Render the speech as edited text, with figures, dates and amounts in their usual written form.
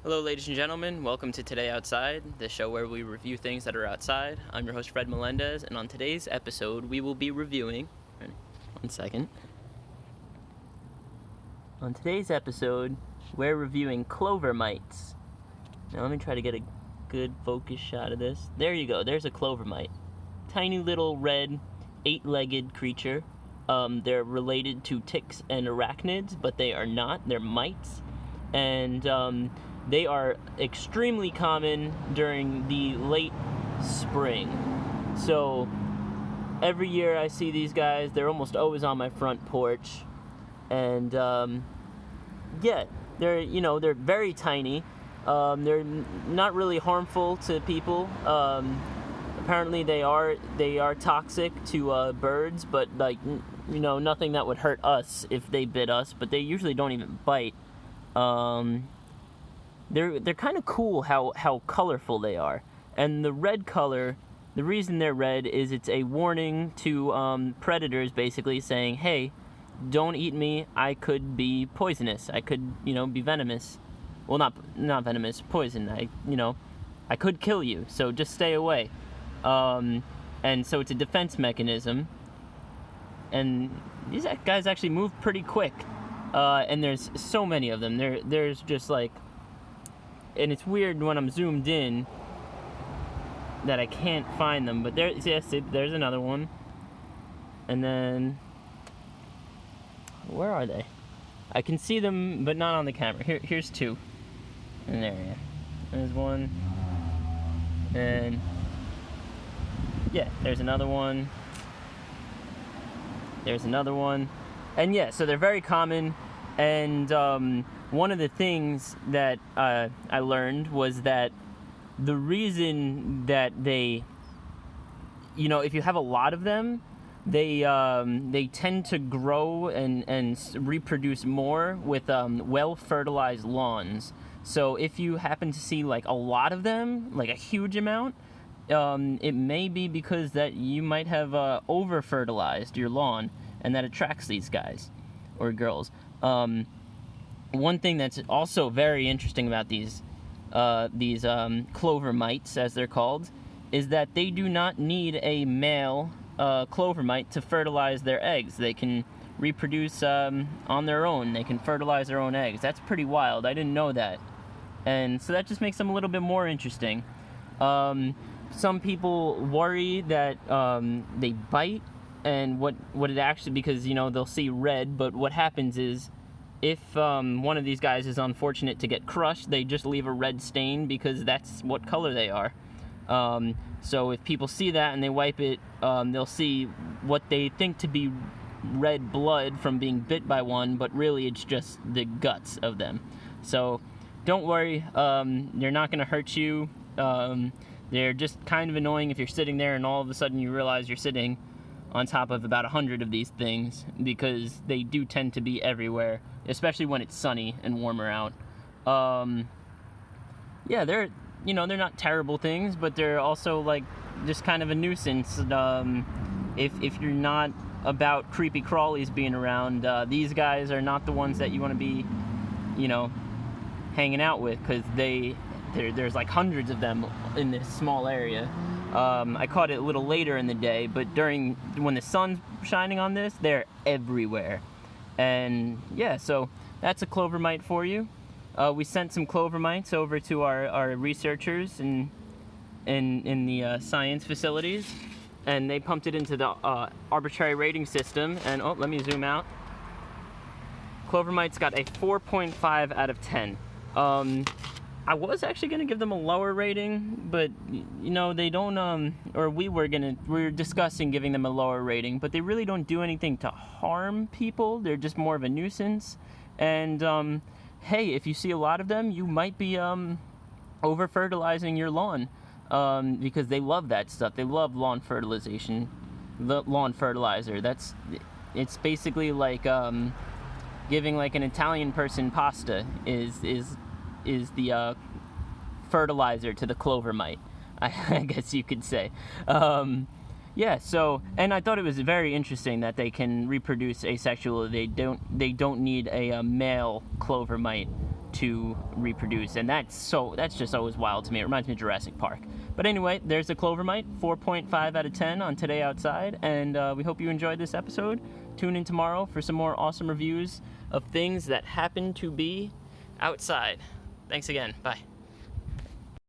Hello, ladies and gentlemen. Welcome to Today Outside, the show where we review things that are outside. I'm your host, Fred Melendez, and on today's episode, we will be reviewing... One second. On today's episode, we're reviewing Clover mites. Now, let me try to get a good focus shot of this. There you go. There's a Clover mite. Tiny little red, 8-legged creature. They're related to ticks and arachnids, but they are not. They're mites. And, they are extremely common during the late spring. So every year I see these guys. They're almost always on my front porch. And they're very tiny. They're not really harmful to people. Apparently they are toxic to birds, but nothing that would hurt us if they bit us. But they usually don't even bite. They're kind of cool how colorful they are. And the red color, the reason they're red is it's a warning to predators, basically saying, hey, don't eat me, I could be poisonous, I could, be venomous. Well, not venomous, poison. I could kill you, so just stay away. And so it's a defense mechanism. And these guys actually move pretty quick. And there's so many of them. There's just like... And it's weird when I'm zoomed in that I can't find them. But there's another one. And then... Where are they? I can see them, but not on the camera. Here's two. And there, yeah. There's one. And... Yeah, there's another one. There's another one. And yeah, so they're very common. And one of the things that I learned was that the reason that they, if you have a lot of them, they tend to grow and reproduce more with well-fertilized lawns. So if you happen to see like a lot of them, like a huge amount, it may be because that you might have over-fertilized your lawn, and that attracts these guys or girls. One thing that's also very interesting about these clover mites, as they're called, is that they do not need a male clover mite to fertilize their eggs. They can reproduce on their own. They can fertilize their own eggs. That's pretty wild. I didn't know that. And so that just makes them a little bit more interesting. Some people worry that they bite, and what it actually, because they'll see red, but what happens is if one of these guys is unfortunate to get crushed, they just leave a red stain because that's what color they are. So if people see that and they wipe it, they'll see what they think to be red blood from being bit by one, but really it's just the guts of them. So don't worry, they're not going to hurt you. They're just kind of annoying if you're sitting there and all of a sudden you realize you're sitting on top of about 100 of these things, because they do tend to be everywhere, especially when it's sunny and warmer out. They're not terrible things, but they're also like just kind of a nuisance. If you're not about creepy crawlies being around, these guys are not the ones that you want to be, hanging out with, because there's like hundreds of them in this small area. I caught it a little later in the day, but when the sun's shining on this, they're everywhere. And yeah, so that's a clover mite for you. We sent some clover mites over to our researchers in the science facilities, and they pumped it into the arbitrary rating system. And let me zoom out. Clover mites got a 4.5 out of 10. I was actually going to give them a lower rating, but, they don't, we were discussing giving them a lower rating, but they really don't do anything to harm people. They're just more of a nuisance. And, hey, if you see a lot of them, you might be, over-fertilizing your lawn, because they love that stuff. They love lawn fertilization, lawn fertilizer. It's basically like, giving like an Italian person pasta is the fertilizer to the clover mite, I guess you could say. And I thought it was very interesting that they can reproduce asexually. They don't need a male clover mite to reproduce, and that's just always wild to me. It reminds me of Jurassic Park. But anyway, there's the clover mite, 4.5 out of 10 on Today Outside, and we hope you enjoyed this episode. Tune in tomorrow for some more awesome reviews of things that happen to be outside. Thanks again. Bye.